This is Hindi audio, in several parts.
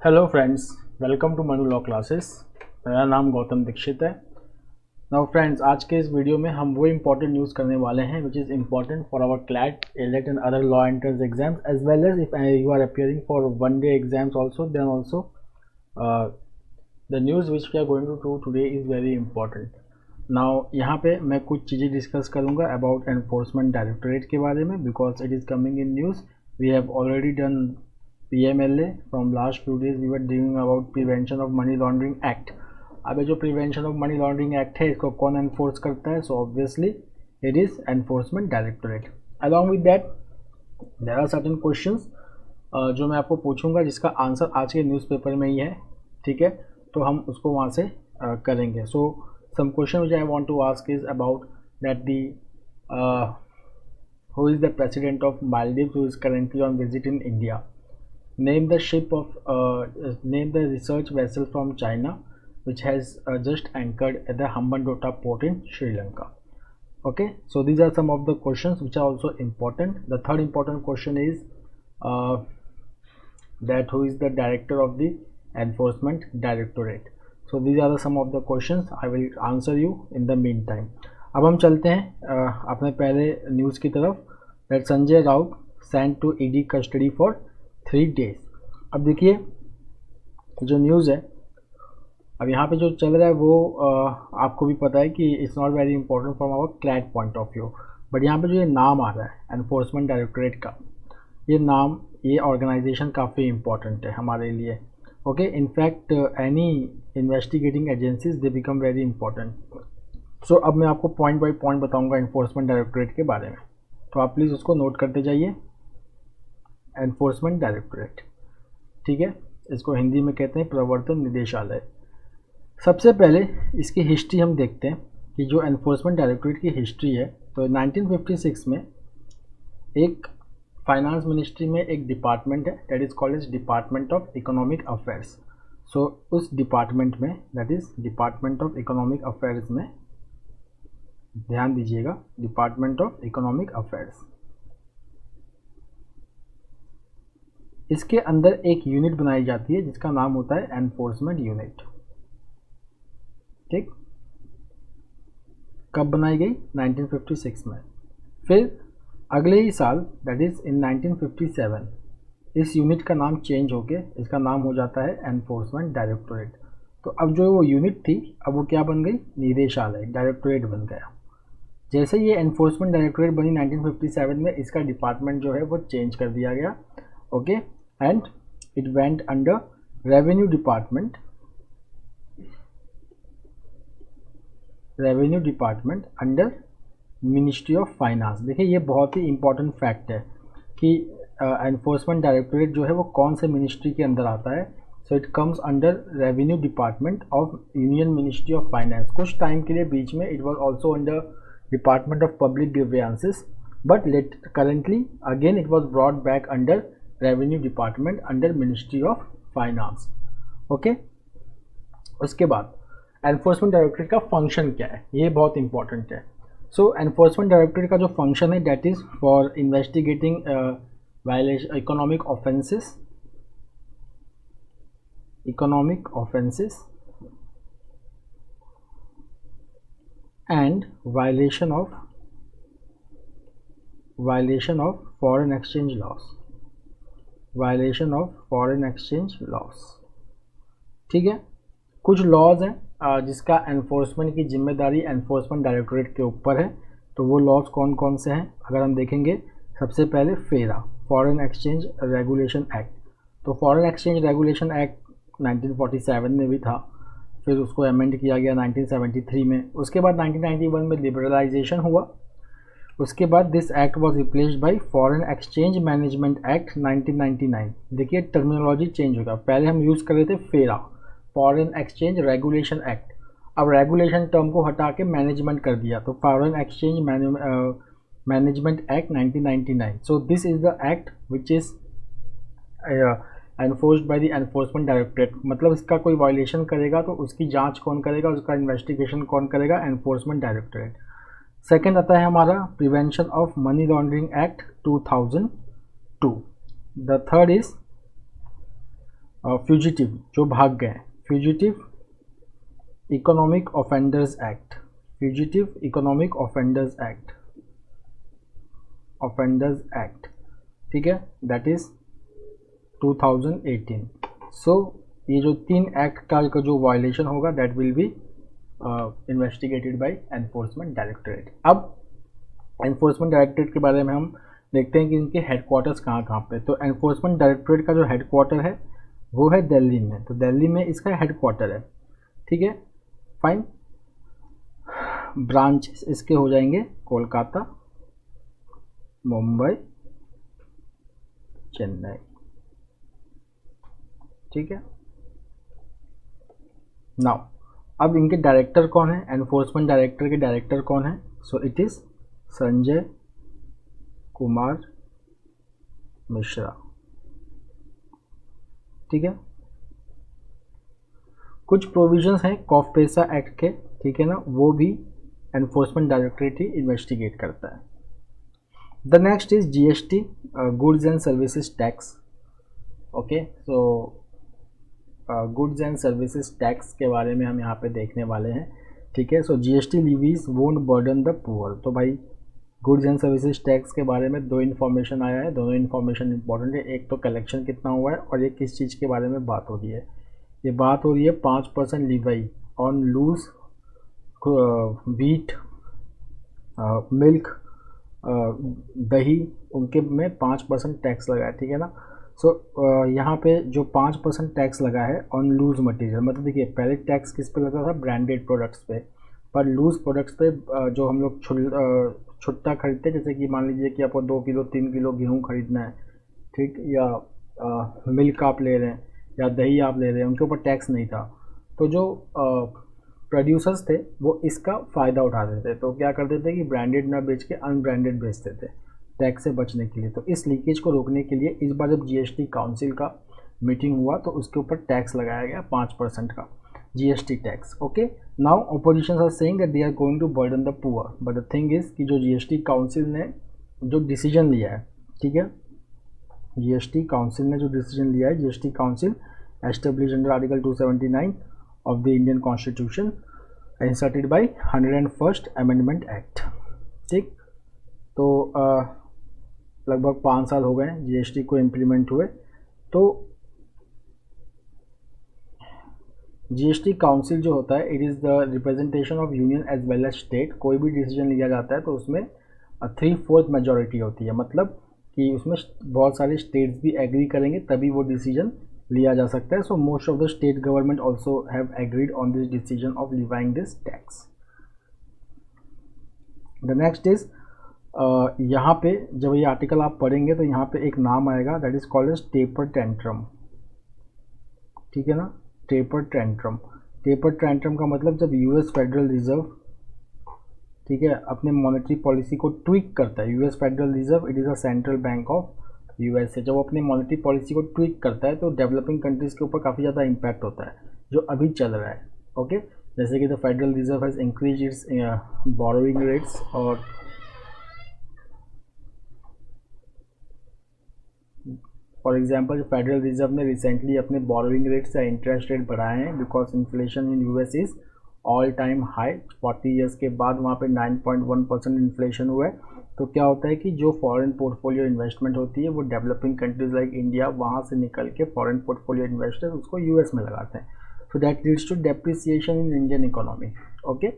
Hello friends, welcome to Manu law classes. मेरा नाम गौतम दीक्षित है। नाउ फ्रेंड्स, आज के इस वीडियो में हम वो इम्पोर्टेंट न्यूज़ करने वाले हैं which is important for our CLAT, AILET and other law entrance exams as well as if you are appearing for one day exams also, then also the news which we are going to do today is very important. Now यहाँ पे मैं कुछ चीज़ें डिस्कस करूँगा अबाउट एनफोर्समेंट डायरेक्टोरेट के बारे में, because it is coming in news. We have already done PMLA from last few days we were dealing about Prevention of Money Laundering Act। अब ये जो Prevention of Money Laundering Act है इसको कौन एनफोर्स करता है? So obviously it is Enforcement Directorate। Along with that there are certain questions जो मैं आपको पूछूंगा जिसका आंसर आज के न्यूज़पेपर में ही है, ठीक है? तो हम उसको वहाँ से करेंगे। So some question which I want to ask is about that the who is the president of Maldives who is currently on visit in India? Name the ship of name the research vessel from China which has just anchored at the Hambantota port in Sri Lanka. Okay, so these are some of the questions which are also important. The third important question is that who is the director of the Enforcement Directorate. So these are some of the questions I will answer you in the meantime. अब हम चलते हैं अपने पहले न्यूज़ की तरफ। That Sanjay Raut sent to ED custody for 3 days। अब देखिए जो न्यूज़ है अब यहाँ पे जो चल रहा है वो आपको भी पता है कि it's not very important from our CLAT point of view, but यहाँ पे जो ये नाम आ रहा है एनफोर्समेंट डायरेक्टोरेट का, ये नाम, ये ऑर्गेनाइजेशन काफ़ी इंपॉर्टेंट है हमारे लिए। Okay, in fact any investigating agencies they become very important. So अब मैं आपको पॉइंट बाई पॉइंट बताऊँगा एनफोर्समेंट डायरेक्टोरेट के बारे में, तो आप प्लीज़ उसको नोट करते जाइए। एनफोर्समेंट डायरेक्टोरेट, ठीक है, इसको हिंदी में कहते हैं प्रवर्तन निदेशालय। सबसे पहले इसकी हिस्ट्री हम देखते हैं कि जो एनफोर्समेंट डायरेक्टोरेट की हिस्ट्री है, तो 1956 में एक फाइनेंस मिनिस्ट्री में एक डिपार्टमेंट है that is called as department of economic affairs. So उस डिपार्टमेंट में, that is department of economic affairs में, ध्यान दीजिएगा, डिपार्टमेंट ऑफ इकोनॉमिक अफेयर्स, इसके अंदर एक यूनिट बनाई जाती है जिसका नाम होता है एनफोर्समेंट यूनिट। ठीक, कब बनाई गई? 1956 में। फिर अगले ही साल, दैट इज इन 1957, इस यूनिट का नाम चेंज होके इसका नाम हो जाता है एनफोर्समेंट डायरेक्टोरेट। तो अब जो वो यूनिट थी अब वो क्या बन गई? निदेशालय, डायरेक्टोरेट बन गया। जैसे ये एनफोर्समेंट डायरेक्टोरेट बनी 1957 में, इसका डिपार्टमेंट जो है वो चेंज कर दिया गया। Okay, and it went under revenue department under ministry of finance. देखिए ये बहुत ही इंपॉर्टेंट फैक्ट है कि एनफोर्समेंट डायरेक्टोरेट जो है वो कौन से मिनिस्ट्री के अंदर आता है। So it comes under revenue department of union ministry of finance. कुछ टाइम के लिए बीच में it was also under department of public grievances, but let currently again it was brought back under revenue department under ministry of finance. Okay, उसके बाद एनफोर्समेंट डायरेक्टोरेट का फंक्शन क्या है, ये बहुत इंपॉर्टेंट है। सो एनफोर्समेंट डायरेक्टोरेट का जो फंक्शन है that is for investigating violation economic offences and violation of foreign exchange loss, violation of foreign exchange loss. ठीक है, कुछ लॉज हैं जिसका एनफोर्समेंट की जिम्मेदारी एनफोर्समेंट डायरेक्टोरेट के ऊपर है। तो वो लॉज कौन कौन से हैं अगर हम देखेंगे, सबसे पहले फेरा, फॉरेन एक्सचेंज रेगुलेशन एक्ट। तो फॉरेन एक्सचेंज रेगुलेशन एक्ट 1947 में भी था, फिर उसको अमेंड किया गया 1973 में। उसके बाद 1991 में लिबरलाइजेशन हुआ। उसके बाद this act was replaced by foreign exchange management act 1999। देखिए टर्मिनोलॉजी चेंज होगा, पहले हम यूज़ कर रहे थे फेरा, फॉरेन एक्सचेंज रेगुलेशन एक्ट, अब रेगुलेशन टर्म को हटा के मैनेजमेंट कर दिया, तो foreign exchange management act 1999। So this is the act which is enforced by the enforcement directorate. मतलब इसका कोई वायलेशन करेगा तो उसकी जांच कौन करेगा, उसका इन्वेस्टिगेशन कौन करेगा? Enforcement directorate. सेकेंड आता है हमारा prevention of money laundering act 2002। The third is fugitive जो भाग गए, fugitive economic offenders act, fugitive economic offenders act, offenders act, ठीक है, दैट इज 2018। सो ये जो 3 एक्ट का जो वायलेशन होगा that will be investigated by enforcement directorate. अब एनफोर्समेंट डायरेक्टरेट के बारे में हम देखते हैं कि इनके हेडक्वार्टर्स कहाँ पे। तो एनफोर्समेंट डायरेक्टरेट का जो हेडक्वार्टर है वो है दिल्ली में, तो दिल्ली में इसका हेडक्वार्टर है, ठीक है, फाइन। ब्रांचेस इसके हो जाएंगे कोलकाता, मुंबई, चेन्नई, ठीक है। नाउ अब इनके डायरेक्टर कौन है, एनफोर्समेंट डायरेक्टर के डायरेक्टर कौन है? So it is Sanjay Kumar Mishra, ठीक है। कुछ प्रोविजंस हैं कॉफपेसा एक्ट के, ठीक है ना, वो भी एनफोर्समेंट डायरेक्टरेट ही इन्वेस्टिगेट करता है। The next is GST, goods and services tax, okay. So goods and services tax के बारे में हम यहाँ पे देखने वाले हैं, ठीक है। So GST levees won't burden the poor. तो भाई गुड्स एंड सर्विसेज टैक्स के बारे में 2 इन्फॉर्मेशन आया है, दोनों इन्फॉर्मेशन इंपॉर्टेंट है। एक तो कलेक्शन कितना हुआ है और ये किस चीज़ के बारे में बात हो रही है। ये बात हो रही है 5% levy on loose, wheat, milk, दही, उनके में 5% टैक्स लगा है, ठीक है ना। सो यहाँ पे जो 5% टैक्स लगा है ऑन लूज मटेरियल, मतलब देखिए पहले टैक्स किस पे लगा था, ब्रांडेड प्रोडक्ट्स पे, पर लूज प्रोडक्ट्स पे जो हम लोग छुट्टा खरीदते हैं, जैसे कि मान लीजिए कि आपको 2 किलो 3 किलो गेहूँ खरीदना है, ठीक, या मिल्क आप ले रहे हैं या दही आप ले रहे हैं, उनके ऊपर टैक्स नहीं था। तो जो प्रोड्यूसर्स थे वो इसका फ़ायदा उठाते थे, तो क्या करते थे कि ब्रांडेड ना बेच के अनब्रांडेड बेचते थे टैक्स से बचने के लिए। तो इस लीकेज को रोकने के लिए इस बार जब जीएसटी काउंसिल का मीटिंग हुआ तो उसके ऊपर टैक्स लगाया गया 5% का GST tax, okay. Now opposition are saying that they are going to burden the poor, but the thing is कि जो जीएसटी काउंसिल ने जो डिसीजन लिया है, ठीक है, जीएसटी काउंसिल ने जो डिसीजन लिया है, GST council establish under article 279 of the Indian constitution inserted by 101st amendment act, ठीक। तो लगभग 5 साल हो गए जीएसटी को इम्प्लीमेंट हुए। तो जीएसटी काउंसिल जो होता है, it is the representation of union as well as state. कोई भी डिसीजन लिया जाता है तो उसमें 3/4 मेजॉरिटी होती है, मतलब कि उसमें बहुत सारे स्टेट्स भी एग्री करेंगे तभी वो डिसीजन लिया जा सकता है। So most of the state government also have agreed on this decision of levying this tax. The next is यहाँ पे जब ये आर्टिकल आप पढ़ेंगे तो यहाँ पे एक नाम आएगा, that is called as taper tantrum, ठीक है ना, टेपर टेंट्रम। टेपर टेंट्रम का मतलब जब यूएस फेडरल रिजर्व, ठीक है, अपने मॉनेटरी पॉलिसी को ट्विक करता है। US federal reserve it is a central bank of USA. जब वो अपने मॉनेटरी पॉलिसी को ट्विक करता है तो डेवलपिंग कंट्रीज़ के ऊपर काफ़ी ज़्यादा इम्पैक्ट होता है, जो अभी चल रहा है, ओके। जैसे कि the federal reserve has increase its borrowing rates, और फॉर एग्जाम्पल फेडरल रिजर्व ने रिसेंटली अपने बोरोइंग रेट्स या इंटरेस्ट रेट बढ़ाए हैं because inflation in US is all time high. 40 years के बाद वहाँ पे 9.1% इन्फ्लेशन हुआ है। तो क्या होता है कि जो फॉरेन पोर्टफोलियो इन्वेस्टमेंट होती है वो डेवलपिंग कंट्रीज लाइक इंडिया वहाँ से निकल के फॉरेन पोर्टफोलियो इन्वेस्टर्स उसको यूएस में लगाते हैं। So that leads to depreciation in Indian economy, okay.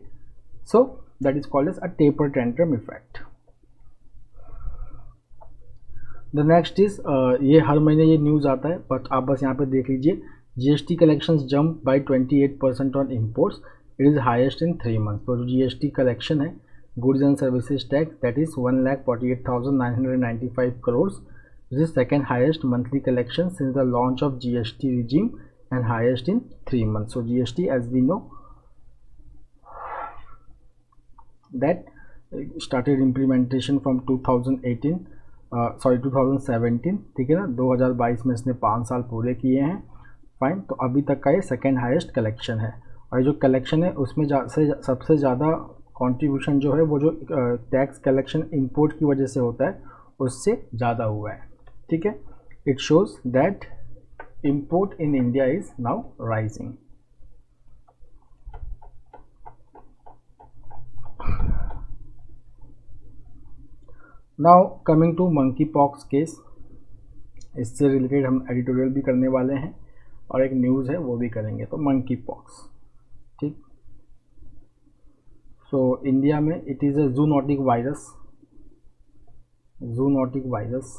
So that is called as a taper tantrum effect. The next is ये हर महीने ये न्यूज़ आता है, बट आप बस यहाँ पे देख लीजिए, GST collections jump by 28% on imports, it is highest in 3 months. तो जो जीएसटी कलेक्शन है goods and services tax that is 1,48,995 crore, this is second highest monthly collection since the launch of GST regime and highest in 3 months. So GST as we know that started implementation from 2017, ठीक है ना, 2022 में इसने 5 साल पूरे किए हैं, फाइन। तो अभी तक का ये सेकेंड हाईएस्ट कलेक्शन है, और जो कलेक्शन है उसमें सबसे ज़्यादा कंट्रीब्यूशन जो है वो जो टैक्स कलेक्शन इंपोर्ट की वजह से होता है उससे ज़्यादा हुआ है, ठीक है। It shows that import in India is now rising. Now coming to monkeypox case, इससे रिलेटेड हम एडिटोरियल भी करने वाले हैं और एक न्यूज़ है वो भी करेंगे. तो monkeypox, ठीक. सो इंडिया में it is a zoonotic virus,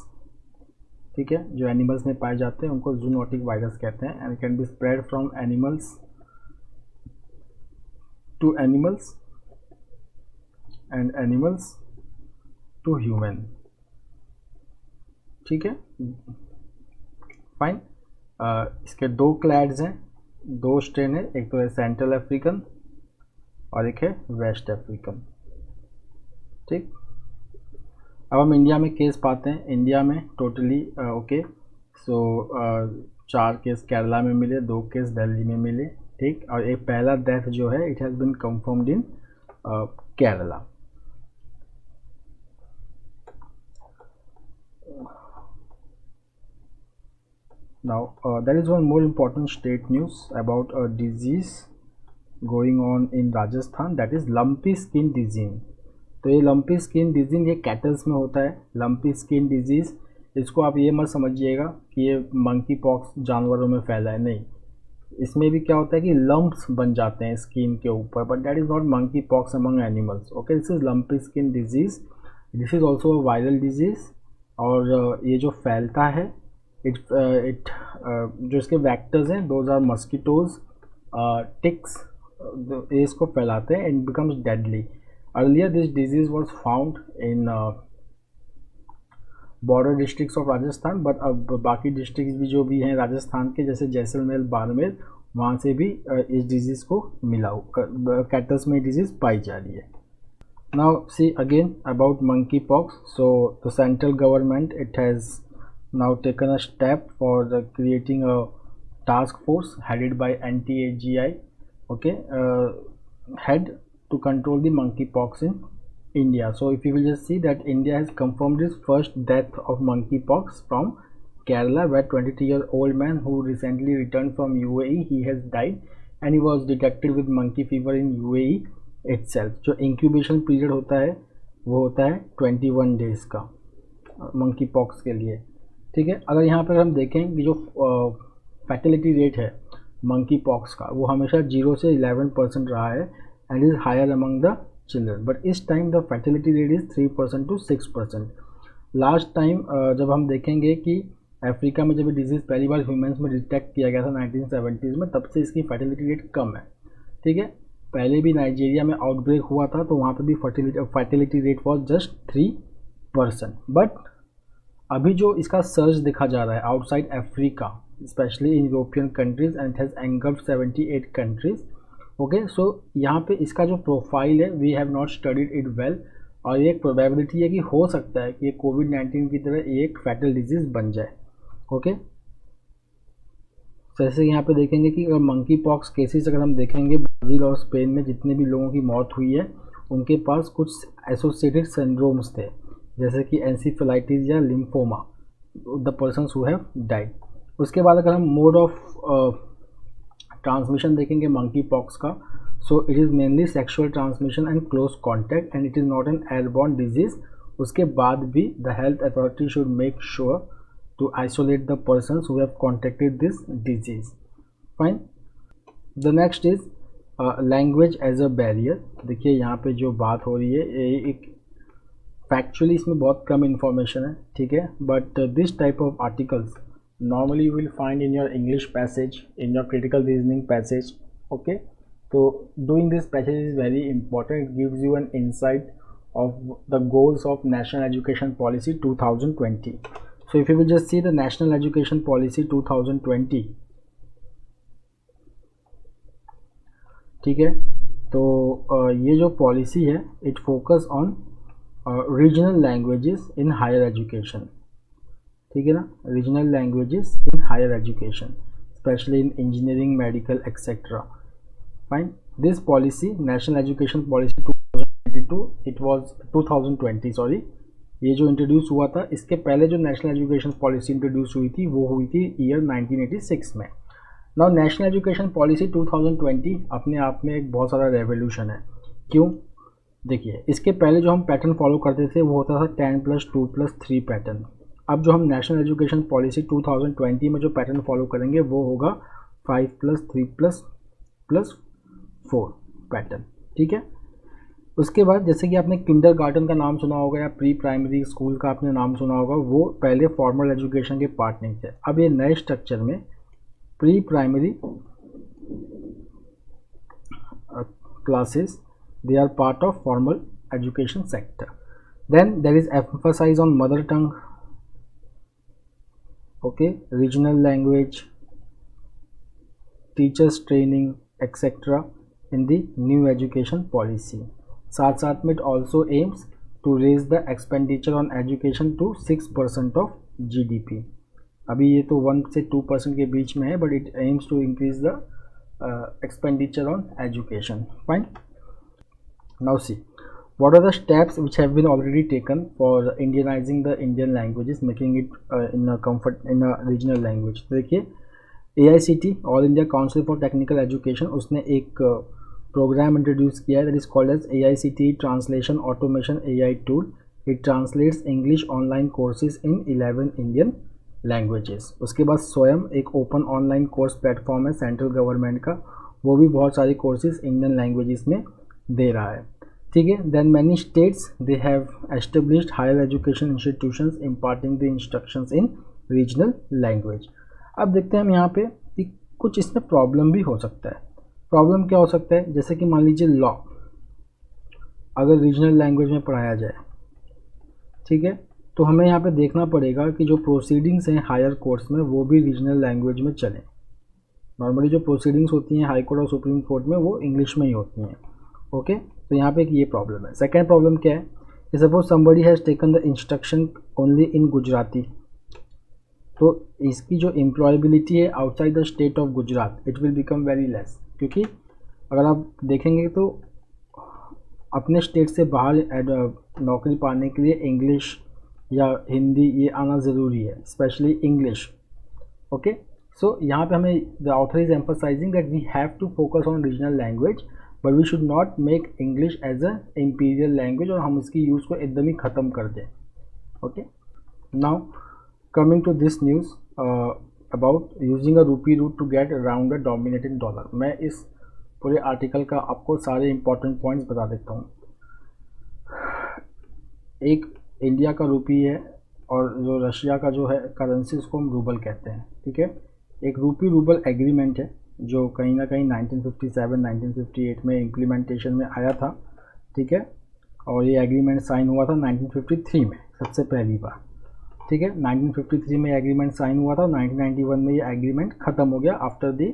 ठीक है. जो एनिमल्स में पाए जाते हैं उनको जूनोटिक वायरस कहते हैं. And can be spread from animals to animals and animals to human, ठीक है. फाइन. इसके दो क्लैड्स हैं, दो स्ट्रेन है. एक तो है सेंट्रल अफ्रीकन और एक है वेस्ट अफ्रीकन, ठीक. अब हम इंडिया में केस पाते हैं. इंडिया में टोटली ओके, सो 4 केस केरला में मिले, 2 केस दिल्ली में मिले, ठीक. और एक पहला डेथ जो है it has been confirmed in Kerala. Now there is one more important state news about a disease going on in Rajasthan, that is lumpy skin disease. तो ये लंपी स्किन डिजीज ये कैटल्स में होता है. लंपी स्किन डिजीज़, इसको आप ये मत समझिएगा कि ये मंकी पॉक्स जानवरों में फैला है, नहीं. इसमें भी क्या होता है कि लंप्स बन जाते हैं स्किन के ऊपर, but that is not monkey pox among animals. Okay, this is lumpy skin disease. This is also a viral disease. और ये जो फैलता है जो इसके वेक्टर्स हैं दोज आर मस्कीटोज, टिक्स, ये इसको फैलाते हैं and becomes deadly. Earlier this disease was found in border districts of Rajasthan, but अब बाकी डिस्ट्रिक्ट भी जो भी हैं राजस्थान के, जैसे जैसलमेर, बाड़मेर, वहाँ से भी इस डिजीज़ को मिला, कैटल्स में डिजीज़ पाई जा रही है. Now see again about monkey pox. So the central government it has now taken a step for creating a task force headed by NTAGI, okay, head to control the monkeypox in India. So if you will just see that India has confirmed its first death of monkeypox from Kerala, where 23-year-old man who recently returned from UAE, he has died and he was detected with monkey fever in UAE itself. जो incubation period होता है वो होता है 21 days का monkeypox के लिए, ठीक है. अगर यहाँ पर हम देखें कि जो फैटिलिटी रेट है मंकी पॉक्स का वो हमेशा 0 से 11% रहा है and is higher among the children, but इस time the fatality rate is 3% to 6%. Last time जब हम देखेंगे कि अफ्रीका में जब डिजीज़ पहली बार ह्यूमंस में डिटेक्ट किया गया था 1970s में, तब से इसकी फैटिलिटी रेट कम है, ठीक है. पहले भी नाइजीरिया में आउटब्रेक हुआ था तो वहाँ पर भी fatality rate was just 3%. But अभी जो इसका सर्च देखा जा रहा है outside Africa, specially in European countries, and it has engulfed 78 countries. Okay, so यहाँ पे इसका जो प्रोफाइल है we have not studied it well, और ये एक प्रोबेबिलिटी है कि हो सकता है कि ये कोविड-19 की तरह एक फैटल डिजीज़ बन जाए. ओके, जैसे यहाँ पे देखेंगे कि अगर मंकी पॉक्स केसेस अगर हम देखेंगे ब्राज़ील और स्पेन में जितने भी लोगों की मौत हुई है उनके पास कुछ एसोसिएटेड सिंड्रोम्स थे, जैसे कि एंसीफेलाइटिस या lymphoma, the persons who have died. उसके बाद अगर हम मोड ऑफ ट्रांसमिशन देखेंगे मंकी पॉक्स का, so it is mainly sexual transmission and close contact and it is not an airborne disease. उसके बाद भी the health authority should make sure to isolate the persons who have contacted this disease. Fine. The next is language as a barrier. देखिए यहाँ पे जो बात हो रही है एक फैक्चुअली इसमें बहुत कम इन्फॉर्मेशन है, ठीक है, but this type of articles normally you will find in your English passage, in your critical reasoning passage. Okay, so doing this passage is very important. It gives you an insight of the goals of National Education Policy 2020. So if you will just see the National Education Policy 2020, ठीक है, तो ये जो पॉलिसी है it focus on regional languages in higher education, ठीक है ना, regional languages in higher education specially in engineering, medical etcetera. Fine. This policy national education policy 2022 it was 2020 sorry, ये जो इंट्रोड्यूस हुआ था, इसके पहले जो नेशनल एजुकेशन पॉलिसी इंट्रोड्यूस हुई थी वो हुई थी ईयर 1986 में। नाउ नेशनल एजुकेशन पॉलिसी 2020 अपने आप में एक बहुत सारा रेवोल्यूशन है। क्यों? देखिए, इसके पहले जो हम पैटर्न फॉलो करते थे वो होता था 10+2+3 पैटर्न। अब जो हम नेशनल एजुकेशन पॉलिसी 2020 में जो पैटर्न फॉलो करेंगे वो होगा 5+3+4 पैटर्न। ठीक है। उसके बाद जैसे कि आपने किंडरगार्टन का नाम सुना होगा या प्री प्राइमरी स्कूल का आपने नाम सुना होगा, वो पहले फॉर्मल एजुकेशन के पार्ट नहीं थे। अब ये नए स्ट्रक्चर में pre primary classes, they are part of formal education sector. Then there is emphasis on mother tongue, okay, regional language, teachers training, etc. in the new education policy. साथ साथ में it also aims to raise the expenditure on education to 6% of GDP. अभी ये तो 1 से 2% के बीच में है, but it aims to increase the expenditure on education. Fine. Now see, what are the steps which have been already taken for Indianizing the Indian languages, making it in a regional language. देखिए, AICT All India Council for Technical Education उसने एक प्रोग्राम इंट्रोड्यूस किया है, that is called as AICT Translation Automation AI tool. It translates English online courses in 11 Indian languages. उसके बाद स्वयं एक ओपन ऑनलाइन कोर्स प्लेटफॉर्म है सेंट्रल गवर्नमेंट का, वो भी बहुत सारे कोर्सेज इंडियन लैंग्वेजेस में दे रहा है। ठीक है। Then many states they have established higher education institutions imparting the instructions in regional language. अब देखते हैं हम यहाँ पे कि कुछ इसमें प्रॉब्लम भी हो सकता है। प्रॉब्लम क्या हो सकता है? जैसे कि मान लीजिए लॉ अगर रीजनल लैंग्वेज में पढ़ाया जाए, ठीक है, तो हमें यहाँ पे देखना पड़ेगा कि जो प्रोसीडिंग्स हैं हायर कोर्ट्स में वो भी रीजनल लैंग्वेज में चलें। नॉर्मली जो प्रोसीडिंग्स होती हैं हाई कोर्ट और सुप्रीम कोर्ट में वो इंग्लिश में ही होती हैं। ओके, तो यहाँ पे एक ये प्रॉब्लम है। सेकेंड प्रॉब्लम क्या है? Suppose somebody has taken the instruction only in Gujarati, तो इसकी जो एम्प्लॉयबिलिटी है outside the state of Gujarat it will become very less, क्योंकि अगर आप देखेंगे तो अपने स्टेट से बाहर नौकरी पाने के लिए इंग्लिश या हिंदी ये आना ज़रूरी है, स्पेशली इंग्लिश। ओके, सो यहाँ पे हमें the author is emphasizing that we have to focus on regional language but we should not make English as a imperial language और हम इसकी यूज़ को एकदम ही ख़त्म कर दें। Okay, now coming to this news about using a rupee route to get around a dominating dollar. मैं इस पूरे आर्टिकल का आपको सारे इंपॉर्टेंट पॉइंट्स बता देता हूँ। एक इंडिया का रूपी है और जो रशिया का जो है करेंसी उसको हम रूबल कहते हैं। ठीक है, एक रूपी रूबल एग्रीमेंट है जो कहीं ना कहीं 1957-1958 में इम्प्लीमेंटेशन में आया था। ठीक है, और ये एग्रीमेंट साइन हुआ था 1953 में सबसे पहली बार। ठीक है, 1953 में एग्रीमेंट साइन हुआ था, 1991 में ये एग्रीमेंट ख़त्म हो गया after the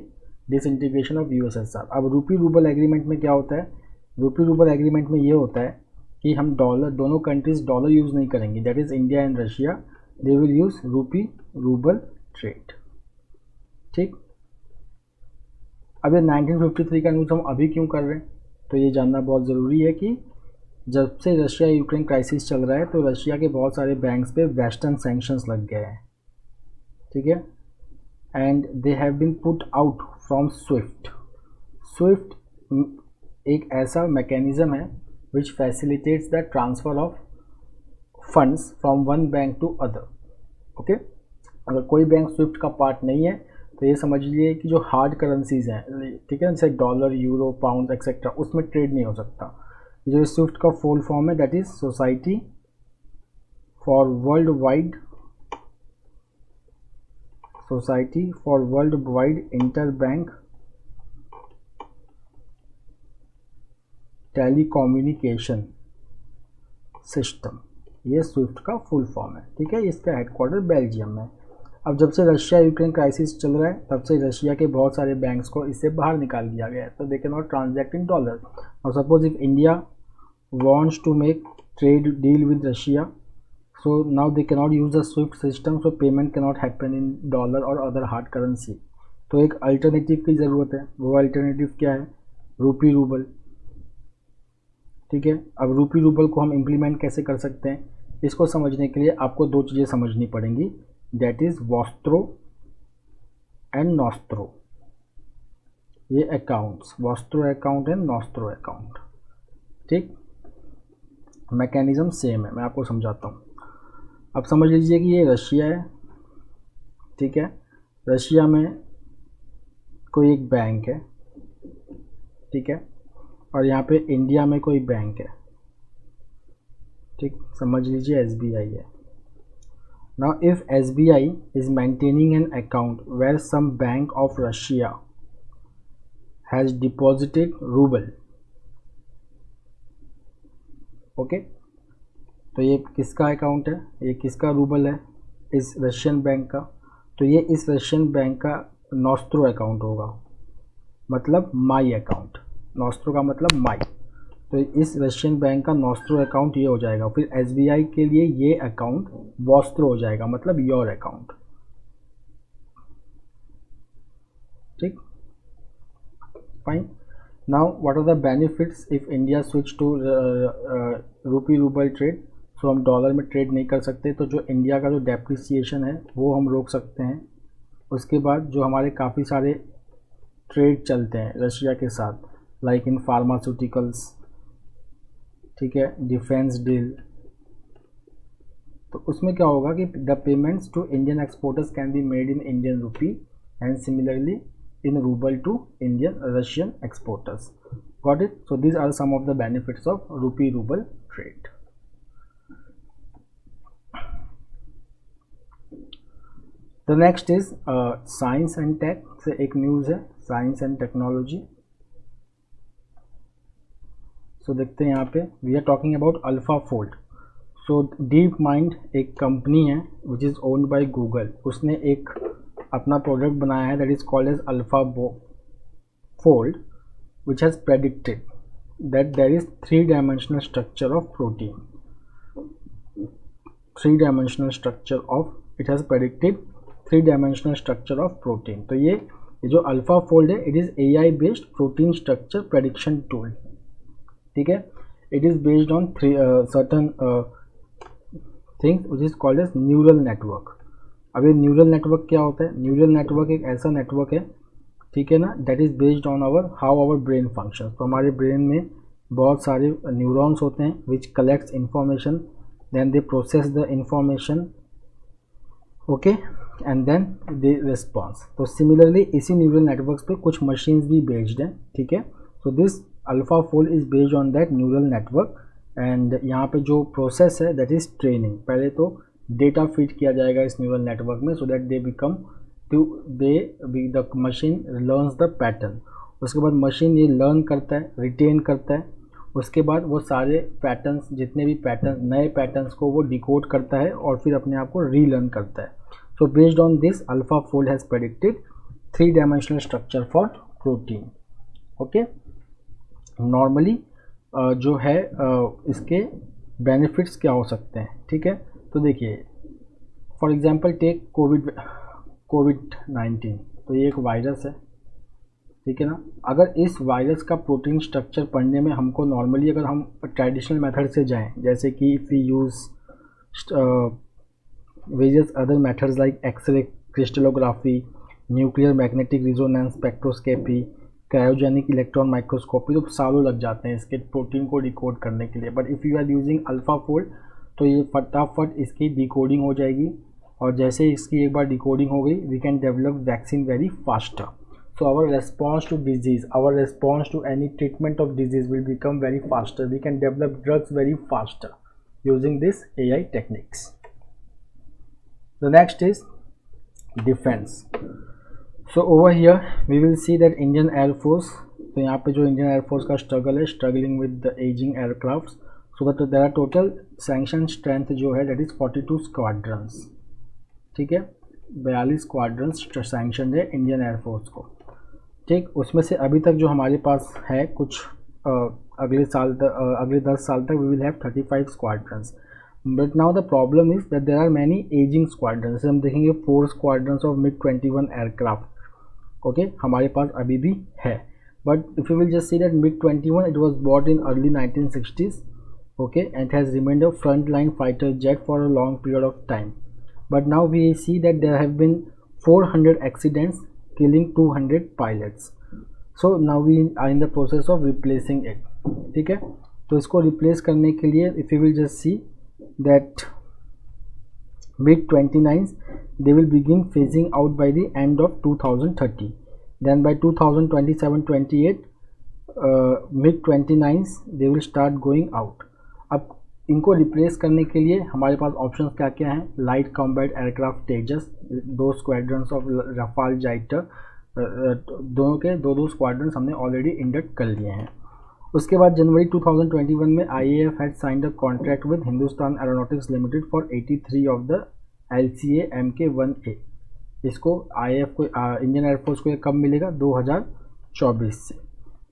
disintegration of USSR. अब रूपी रूबल एग्रीमेंट में क्या होता है? रूपी रूबल एग्रीमेंट में ये होता है कि हम डॉलर, दोनों कंट्रीज़ डॉलर यूज़ नहीं करेंगी, that is India and Russia, they will use रूपी रूबल ट्रेड। ठीक, अब ये 1953 का न्यूज़ हम अभी क्यों कर रहे हैं? तो ये जानना बहुत ज़रूरी है कि जब से रशिया यूक्रेन क्राइसिस चल रहा है तो रशिया के बहुत सारे बैंक्स पे वेस्टर्न सैंक्शंस लग गए हैं। ठीक है, and they have been put out from SWIFT. SWIFT एक ऐसा मैकेनिज़्म है which facilitates the transfer of funds from one bank to other. Okay, अगर कोई बैंक स्विफ्ट का पार्ट नहीं है तो ये समझ लीजिए कि जो हार्ड करेंसीज हैं, ठीक है, जैसे डॉलर, यूरो, पाउंड एक्सेट्रा, उसमें ट्रेड नहीं हो सकता। जो स्विफ्ट का फुल फॉर्म है that is society for world wide inter bank telecommunication system, ये स्विफ्ट का फुल फॉर्म है। ठीक है, इसका हेडक्वार्टर बेल्जियम में। अब जब से रशिया यूक्रेन क्राइसिस चल रहा है तब से रशिया के बहुत सारे बैंक्स को इससे बाहर निकाल दिया गया है, तो they can not transact in dollar. और suppose if India wants to make trade deal with Russia, so now they can not use the SWIFT system, so payment can not happen in dollar or other hard currency. तो एक अल्टरनेटिव की ज़रूरत है, वो अल्टरनेटिव क्या है? रूपी रूबल। ठीक है, अब रूपी रूबल को हम इम्प्लीमेंट कैसे कर सकते हैं? इसको समझने के लिए आपको दो चीज़ें समझनी पड़ेंगी, that is vostro and nostro. ये accounts, vostro account and nostro account, ठीक, मैकेनिज्म सेम है। मैं आपको समझाता हूँ। अब समझ लीजिए कि ये रशिया है, ठीक है। रशिया में कोई एक बैंक है, ठीक है, और यहाँ पे इंडिया में कोई बैंक है, ठीक, समझ लीजिए SBI है। Now if SBI is maintaining an account where some bank of Russia has deposited ruble, okay, तो ये किसका अकाउंट है, ये किसका रूबल है, इस रशियन बैंक का। तो ये इस रशियन बैंक का नॉस्त्रो अकाउंट होगा, मतलब माई अकाउंट। नॉस्त्रो का मतलब माई, तो इस रशियन बैंक का नॉस्त्रो अकाउंट ये हो जाएगा। फिर SBI के लिए ये अकाउंट वॉस्त्रो हो जाएगा, मतलब योर अकाउंट, ठीक, fine. Now what are the benefits if India switch to rupee ruble trade. So हम डॉलर में ट्रेड नहीं कर सकते, तो जो इंडिया का जो डेप्रिसिएशन है वो हम रोक सकते हैं। उसके बाद जो हमारे काफ़ी सारे ट्रेड चलते हैं रशिया के साथ, लाइक इन फार्मास्यूटिकल्स, ठीक है, डिफेंस डील, तो उसमें क्या होगा कि the payments to Indian exporters can be made in Indian rupee and similarly in ruble to Indian Russian exporters. Got it? So these are some of the benefits of rupee ruble trade. The next is science and tech से एक न्यूज़ है, साइंस एंड टेक्नोलॉजी। सो देखते हैं यहाँ पे, we are talking about AlphaFold. So DeepMind एक कंपनी है which is owned by Google, उसने एक अपना प्रोडक्ट बनाया है that is called as AlphaFold, which has predicted that there is 3-dimensional structure of protein. 3-dimensional structure of, it has predicted 3-dimensional structure of protein. तो ये जो AlphaFold है, it is AI based protein structure prediction tool, ठीक है। It is based on certain things which is called as neural network. अब ये न्यूरल नेटवर्क क्या होता है? न्यूरल नेटवर्क एक ऐसा नेटवर्क है, ठीक है ना, that is based on how our brain function. तो हमारे ब्रेन में बहुत सारे न्यूरॉन्स होते हैं which collects information, then they process the information, okay, and then they response. तो सिमिलरली इसी न्यूरल नेटवर्क्स पे कुछ मशीन्स भी बेस्ड हैं, ठीक है। So this AlphaFold is based on that neural network and यहाँ पे जो प्रोसेस है दैट इज़ ट्रेनिंग। पहले तो डेटा फीड किया जाएगा इस न्यूरल नेटवर्क में, so that the machine learns the pattern. उसके बाद मशीन ये लर्न करता है, रिटेन करता है, उसके बाद वो सारे पैटर्न्स, जितने भी पैटर्न, नए पैटर्न्स को वो डिकोड करता है और फिर अपने आप को रीलर्न करता है। So based on this AlphaFold has predicted 3-dimensional structure for protein, okay. Normally जो है इसके बेनिफिट्स क्या हो सकते हैं, ठीक है। तो देखिए, फॉर एग्जांपल टेक कोविड-19, तो ये एक वायरस है, ठीक है ना। अगर इस वायरस का प्रोटीन स्ट्रक्चर पढ़ने में हमको नॉर्मली, अगर हम ट्रेडिशनल मेथड से जाएं, जैसे कि if we use various other methods like x-ray, crystallography, nuclear magnetic resonance spectroscopy, cryogenic electron microscopy, तो सालों लग जाते हैं इसके प्रोटीन को डिकोड करने के लिए। But if you are using AlphaFold, तो ये फटाफट इसकी डिकोडिंग हो जाएगी, और जैसे इसकी एक बार डिकोडिंग हो गई, we can develop vaccine very faster. So our response to disease, our response to any treatment of disease will become very faster. We can develop drugs very faster using this AI techniques. The next is defence. So over here we will see that Indian air force, तो यहाँ पे जो इंडियन एयरफोर्स का स्ट्रगल है, struggling with the ageing aircraft. So that there are total sanction strength जो है दैट इज़ 42 स्क्वाड्रंस, ठीक है, 42 स्क्वाड्रंस सैंक्शन है इंडियन एयरफोर्स को, ठीक। उसमें से अभी तक जो हमारे पास है कुछ अगले 10 साल तक we will have 35 squadrons. But now the problem is that there are many ageing squadrons. जैसे हम देखेंगे 4 squadrons of MiG-21 aircraft, okay, हमारे पास अभी भी है। But if you will just see that MiG-21 it was bought in early 1960s okay, and has remained a frontline fighter jet for a long period of time. But now we see that there have been 400 accidents killing 200 pilots. So now we are in the process of replacing it. ठीक है, तो इसको replace करने के लिए if you will just see that MiG-29s they will begin phasing out by the end of 2030. Then by 2027-28 MiG-29s they will start going out. अब इनको रिप्लेस करने के लिए हमारे पास ऑप्शंस क्या क्या हैं? Light combat aircraft Tejas, 2 squadrons of Rafale fighter, दोनों के 2 स्क्वाड्रंस हमने ऑलरेडी इंडक्ट कर लिए हैं. उसके बाद जनवरी 2021 में IAF had signed a contract with Hindustan aeronautics limited for 83 of the LCA Mk-1A. इसको IAF को इंडियन एयरफोर्स को कब मिलेगा? 2024 से.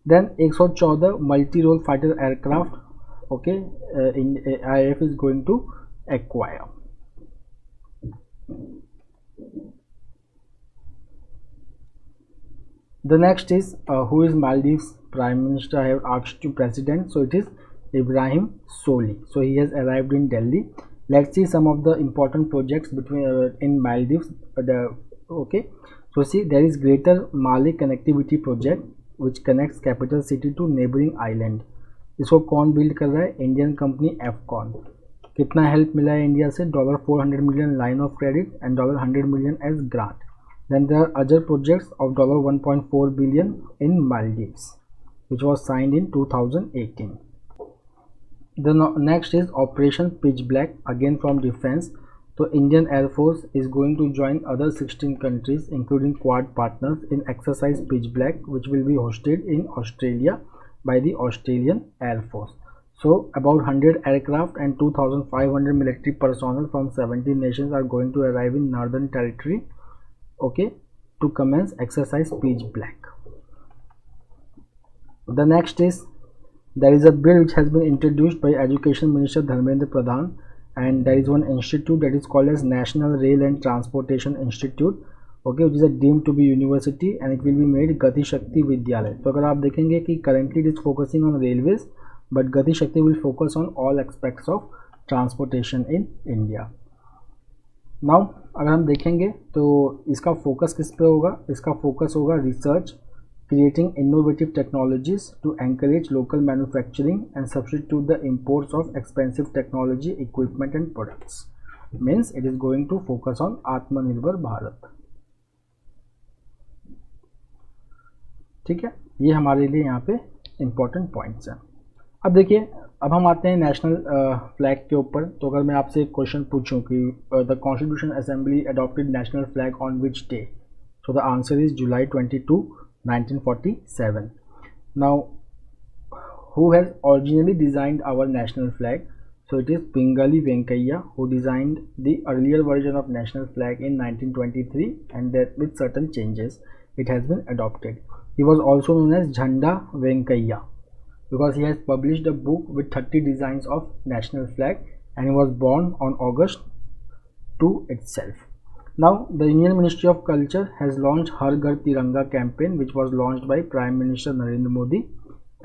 Then 114 multi role fighter aircraft okay, IAF is going to acquire. The next is who is Maldives Prime Minister? I have asked to President, so it is Ibrahim Soli. So he has arrived in Delhi. Let's see some of the important projects between in Maldives. Okay, so see there is Greater Male Connectivity Project which connects capital city to neighboring island. इसको कौन बिल्ड कर रहा है? Indian company Afcons. कितना हेल्प मिला है इंडिया से? $400 million line of credit and $100 million as grant. Then there are other projects of $1.4 billion in Maldives which was signed in 2018. The next is operation Pitch Black again from defence. तो Indian air force is going to join other 16 countries including Quad partners in exercise Pitch Black which will be hosted in Australia by the Australian Air Force. So about 100 aircraft and 2,500 military personnel from 17 nations are going to arrive in Northern Territory, okay, to commence exercise Peach Black. The next is there is a bill which has been introduced by Education Minister Dharmendra Pradhan, and there is one institute that is called as National Rail and Transportation Institute, okay, which is a deemed to be university and it will be made Gati Shakti Vidyalay. तो अगर आप देखेंगे कि currently it is focusing on railways but Gati Shakti will focus on all aspects of transportation in India. Now अगर हम देखेंगे तो इसका फोकस किस पे होगा? इसका फोकस होगा research, creating innovative technologies to encourage local manufacturing and substitute the imports of expensive technology, equipment and products. Means it is going to focus on Atmanirbhar Bharat. ठीक है, ये हमारे लिए यहाँ पे इम्पोर्टेंट पॉइंट्स हैं. अब देखिए, अब हम आते हैं नेशनल फ्लैग के ऊपर. तो अगर मैं आपसे एक क्वेश्चन पूछूं कि the constitution assembly adopted national flag on which day, so the answer is July 22, 1947. Now who has originally designed our national flag? So it is Pingali Venkaiah who designed the earlier version of national flag in 1923, and that with certain changes it has been adopted. He was also known as Jhanda Venkaiah because he has published a book with 30 designs of national flag, and he was born on August 2 itself. Now the Indian Ministry of Culture has launched Har Ghar Tiranga campaign, which was launched by Prime Minister Narendra Modi,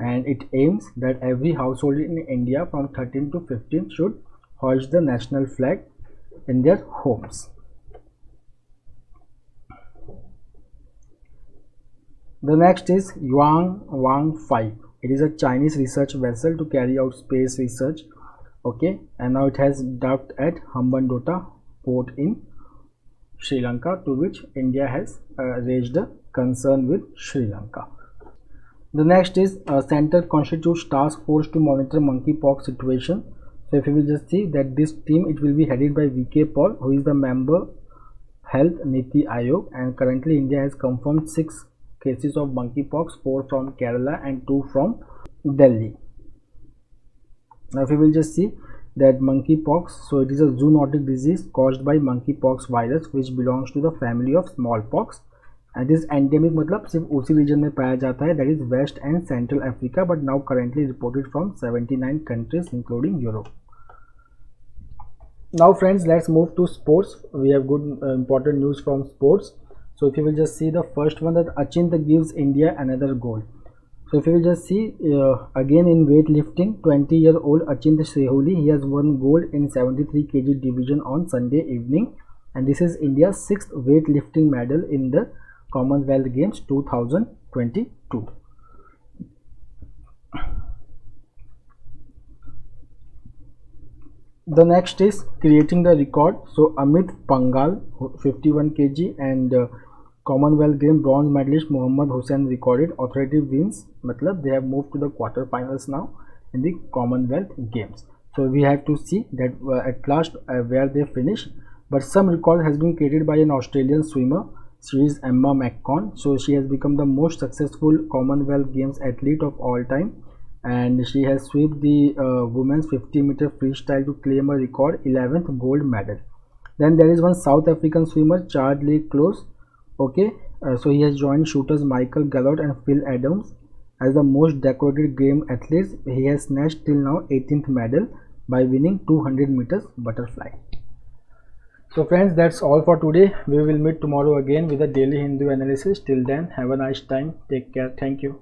and it aims that every household in India from 13 to 15 should hoist the national flag in their homes. The next is Yuan 5. It is a Chinese research vessel to carry out space research, okay, and now it has docked at Hambantota port in Sri Lanka, to which India has raised a concern with Sri Lanka. The next is Center constitutes task force to monitor monkeypox situation. So if you will just see that this team, it will be headed by VK Paul, who is the member Health Niti Ayog, and currently India has confirmed 6 cases of monkeypox, 4 from Kerala and 2 from Delhi. Now if you will just see that monkeypox, so it is a zoonotic disease caused by monkeypox virus which belongs to the family of smallpox, and this endemic मतलब सिर्फ उसी रीजन में पाया जाता है, that is West and Central Africa, but now currently reported from 79 countries including Europe. Now friends, let's move to sports. We have good important news from sports. So if you will just see the first one, that Achintya gives India another goal. So if you will just see again in weightlifting, 20-year-old Achint Seholi, he has won gold in 73 kg division on Sunday evening, and this is India's 6th weightlifting medal in the Commonwealth Games 2022. The next is creating the record. So Amit Pangal, 51 kg, and Commonwealth Game bronze medalist Mohammad Hussain recorded authoritative wins. Matlab they have moved to the quarterfinals now in the Commonwealth Games. So we have to see that at last where they finish. But some record has been created by an Australian swimmer. She is Emma McCon. So she has become the most successful Commonwealth Games athlete of all time, and she has swept the women's 50-meter freestyle to claim a record 11th gold medal. Then there is one South African swimmer, Charlie Close. Okay, so he has joined shooters Michael Gallot and Phil Adams as the most decorated game athletes. He has snatched till now 18th medal by winning 200 meters butterfly. So friends, that's all for today. We will meet tomorrow again with a daily Hindu analysis. Till then, have a nice time. Take care. Thank you.